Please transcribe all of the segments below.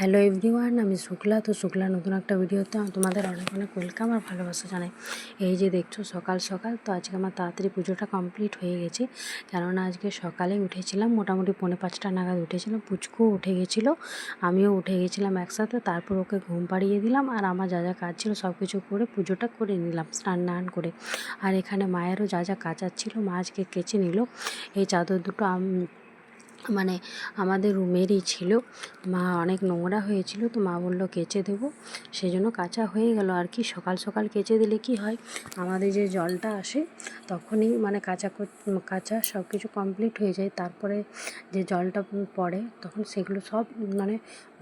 Hello everyone, আমি শুক্লা। তো শুক্লা নতুন একটা ভিডিওতে তোমাদের অনেক অনেক ওয়েলকাম আর ভালোবাসা জানাই। এই যে দেখছো সকাল সকাল, তো আজকে আমার তাড়াতাড়ি পুজোটা কমপ্লিট হয়ে গেছে, কেননা আজকে সকালে উঠেছিলাম, মোটামুটি 4:45 নাগাদ উঠেছিলাম। পুচকুও উঠে গেছিলো, আমিও উঠে গেছিলাম একসাথে। তারপর ওকে ঘুম পাড়িয়ে দিলাম, আর আমার যা যা কাজ ছিল সব কিছু করে পুজোটা করে নিলাম স্নান করে। আর এখানে মায়েরও যা যা কাচার ছিল মা আজকে কেচে নিল। এই চাদর দুটো মানে আমাদের রুমেরই ছিল, মা অনেক নোংরা হয়েছিল, তো মা বললো কেচে দেবো, সেই জন্য কাচা হয়ে গেল আর কি। সকাল সকাল কেচে দিলে কি হয়, আমাদের যে জলটা আসে তখনই মানে কাচা সব কিছু কমপ্লিট হয়ে যায়। তারপরে যে জলটা পড়ে তখন সেগুলো সব মানে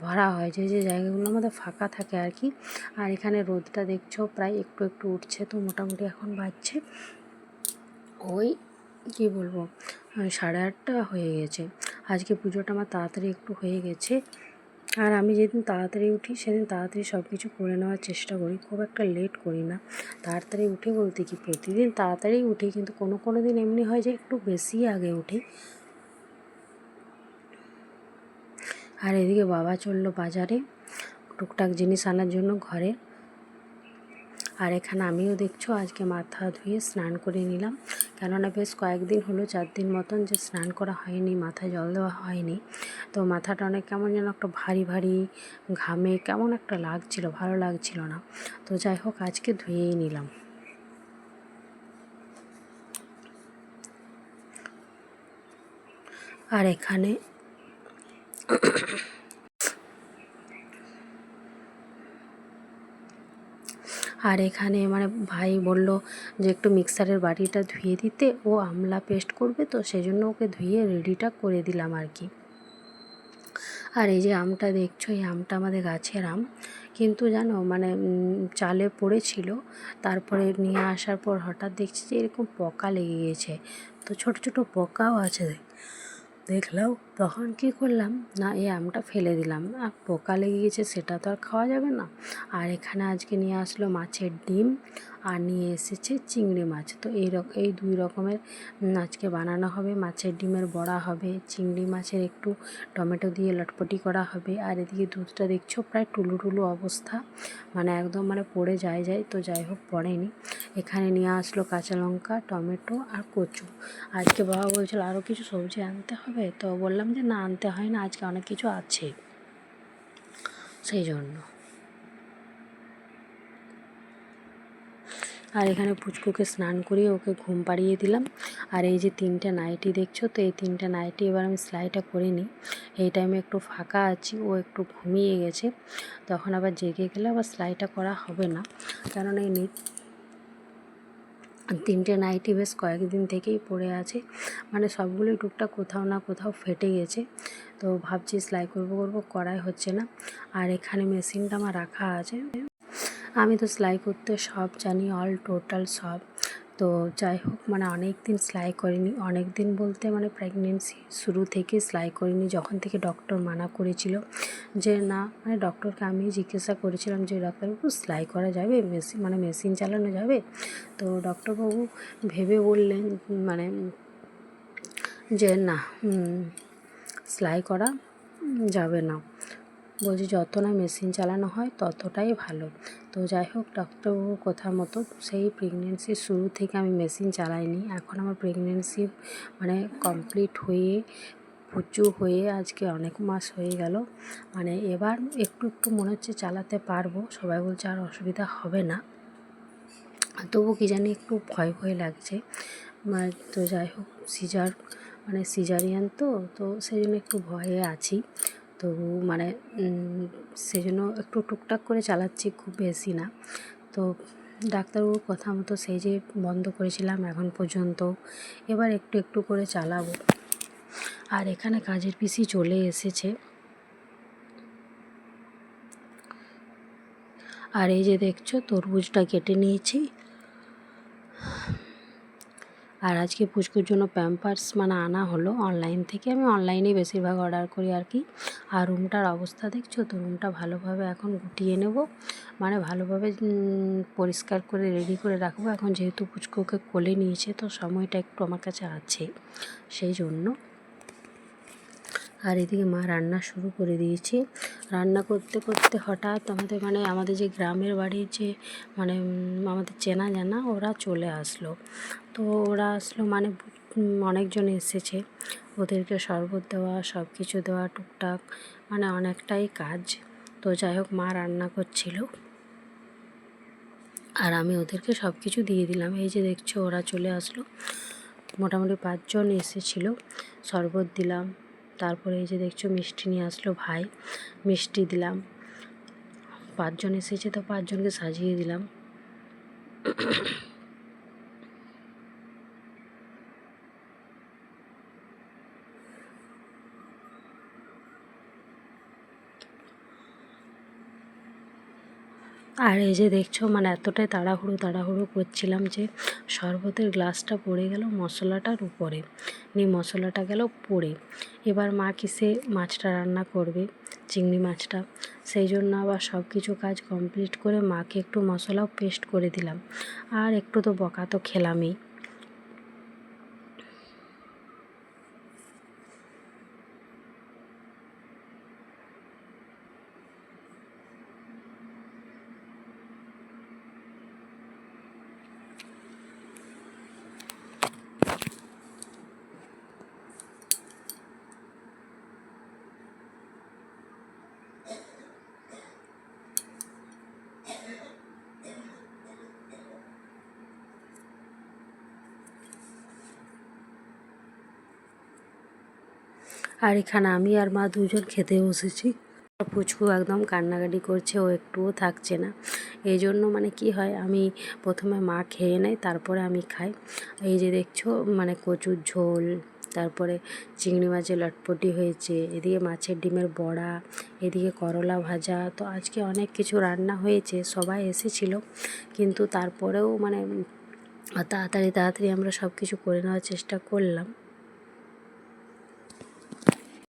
ভরা হয়, যে যে জায়গাগুলো আমাদের ফাঁকা থাকে আর কি। আর এখানে রোদটা দেখছো প্রায় একটু একটু উঠছে, তো মোটামুটি এখন বাজছে ওই কী বলবো 8:30 হয়ে গেছে। আজকে পুজোটা আমার তাড়াতাড়ি একটু হয়ে গেছে। আর আমি যেদিন তাড়াতাড়ি উঠি সেদিন তাড়াতাড়ি সব কিছু করে নেওয়ার চেষ্টা করি, খুব একটা লেট করি না। তাড়াতাড়ি উঠে বলতে কি প্রতিদিন তাড়াতাড়ি উঠি, কিন্তু কোনো কোনো দিন এমনি হয় যে একটু বেশি আগে উঠি। আর এদিকে বাবা চললো বাজারে টুকটাক জিনিস আনার জন্য ঘরে। আর এখানে আমিও দেখছো আজকে মাথা ধুয়ে স্নান করে নিলাম, কেননা বেশ কয়েকদিন হলো 4 দিন মতন যে স্নান করা হয়নি, মাথায় জল দেওয়া হয়নি। তো মাথাটা অনেক কেমন যেন একটা ভারী ভারী ঘামে কেমন একটা লাগছিল, ভালো লাগছিল না। তো যাই হোক আজকে ধুয়েই নিলাম। আর এখানে মানে ভাই বলল যে একটু মিক্সারের বাটিটা ধুয়ে দিতে, ও আমলা পেস্ট করবে, তো সেই জন্য ওকে ধুয়ে রেডিটা করে দিলাম আর কি। আর এই যে আমটা দেখছো, এই আমটা আমাদের গাছের আম, কিন্তু জানো মানে চালে পড়েছিল, তারপরে নিয়ে আসার পর হঠাৎ দেখছি যে এরকম পোকা লেগে গেছে, তো ছোট ছোট পোকাও আছে দেখলাম। তখন কী করলাম না, এই আমটা ফেলে দিলাম, আর পোকা লেগে গেছে সেটা তো আর খাওয়া যাবে না। আর এখানে আজকে নিয়ে আসলো মাছের ডিম, আর নিয়ে এসেছে চিংড়ি মাছ। তো এই 2 রকমের আজকে বানানো হবে। মাছের ডিমের বড়া হবে, চিংড়ি মাছের একটু টমেটো দিয়ে লটপটি করা হবে। আর এদিকে দুধটা দেখছো প্রায় টুলু টুলু অবস্থা, মানে একদম মানে পড়ে যায়, তো যাই হোক পড়েনি। এখানে নিয়ে আসলো কাঁচা লঙ্কা, টমেটো আর কচু। আজকে বাবা বলছিল আরও কিছু সবজি আনতে হবে, তো বললাম যে না আনতে হয় না, আজকে অনেক কিছু আছে সেই জন্য। আর এখানে পুচকুকে স্নান করিয়ে ওকে ঘুম পাড়িয়ে দিলাম। আর এই যে 3টে নাইটি দেখছো, তো এই 3টে নাইটি এবার আমি সেলাইটা করে নিই। এই টাইমে একটু ফাঁকা আছি, ও একটু ঘুমিয়ে গেছে, তখন আবার জেগে গেলে আবার সেলাইটা করা হবে না, কারণ এই 3টে নাইটি বেশ কয়েকদিন থেকেই পড়ে আছে, মানে সবগুলোই টুকটাক কোথাও না কোথাও ফেটে গেছে। তো ভাবছি সেলাই করবো করাই হচ্ছে না। আর এখানে মেশিনটা আমার রাখা আছে, আমি তো সেলাই করতে সব জানি, অল টোটাল সব। তো যাই হোক মানে অনেক দিন সেলাই করিনি, অনেক দিন বলতে মানে প্রেগনেন্সি শুরু থেকে সেলাই করিনি, যখন থেকে ডক্টর মানা করেছিল যে না, মানে ডক্টরকে আমি জিজ্ঞাসা করেছিলাম যে ডাক্তারবাবু সেলাই করা যাবে, মেশিন চালানো যাবে? তো ডক্টরবাবু ভেবে বললেন মানে যে না, সেলাই করা যাবে না, বলছি যত না মেশিন চালানো হয় ততটাই ভালো। তো যাই হোক ডক্টরবাবুর কথা মতো সেই প্রেগনেন্সির শুরু থেকে আমি মেশিন চালাইনি। এখন আমার প্রেগনেন্সি মানে কমপ্লিট হয়ে পুচু হয়ে আজকে অনেক মাস হয়ে গেল, মানে এবার একটু একটু মনে হচ্ছে চালাতে পারবো, সবাই বলছে আর অসুবিধা হবে না, তবু কী জানি একটু ভয় ভয় লাগছে। তো যাই হোক সিজারিয়ান তো সেই জন্য একটু ভয়ে আছি। তো মানে সেজন্য একটু টুকটাক করে চালাচ্ছি, খুব বেশি না। তো ডাক্তারবাবুর কথা মতো সেই যে বন্ধ করেছিলাম এখন পর্যন্ত, এবার একটু একটু করে চালাবো। আর এখানে কাজের পিসি চলে এসেছে। আর এই যে দেখছো তরমুজটা কেটে নিয়েছি। আর আজকে পুচকুর জন্য প্যাম্পার্স মানে আনা হলো অনলাইন থেকে, আমি অনলাইনেই বেশিরভাগ অর্ডার করি আর কি। আর রুমটার অবস্থা দেখছো, তো রুমটা ভালোভাবে এখন গুটিয়ে নেব, মানে ভালোভাবে পরিষ্কার করে রেডি করে রাখবো। এখন যেহেতু পুচকুকে কোলে নিয়েছে, তো সময়টা একটু আমার কাছে আছে সেই জন্য। আর এদিকে মা রান্না শুরু করে দিয়েছি। রান্না করতে করতে হঠাৎ আমাদের যে গ্রামের বাড়ির যে আমাদের চেনা জানা ওরা চলে আসলো। তো ওরা আসলো অনেকজন এসেছে, ওদেরকে শরবত দেওয়া, সব কিছু দেওয়া, টুকটাক অনেকটাই কাজ। তো যাই হোক, মা রান্না করছিল আর আমি ওদেরকে সব কিছু দিয়ে দিলাম। এই যে দেখছো ওরা চলে আসলো, মোটামুটি 5 জন এসেছিল, শরবত দিলাম। তারপরে এই যে দেখছো মিষ্টি নিয়ে আসলো ভাই, মিষ্টি দিলাম। 5 জন এসেছে তো 5 জনকে সাজিয়ে দিলাম। আর এই যে দেখছো এতটাই তাড়াহুড়ো করছিলাম যে শরবতের গ্লাসটা পড়ে গেল মশলাটার উপরে, মশলাটা গেল পড়ে। এবার মা কিসে মাছটা রান্না করবে, চিংড়ি মাছটা, সেই জন্য আবার সব কিছু কাজ কমপ্লিট করে মাকে একটু মশলাও পেস্ট করে দিলাম। আর একটু তো বকা তো খেলামই। আর এখানে আমি আর মা 2 জন খেতে বসেছি। পুচকু একদম কান্নাকাটি করছে, ও একটুও থাকছে না। এই জন্য কি হয়, আমি প্রথমে মা খেয়ে নেয়, তারপরে আমি খাই। এই যে দেখছো কচুর ঝোল, তারপরে চিংড়ি মাছের লটপটি হয়েছে, এদিকে মাছের ডিমের বড়া, এদিকে করলা ভাজা। তো আজকে অনেক কিছু রান্না হয়েছে, সবাই এসেছিল, কিন্তু তারপরেও তাড়াতাড়ি আমরা সব কিছু করে নেওয়ার চেষ্টা করলাম।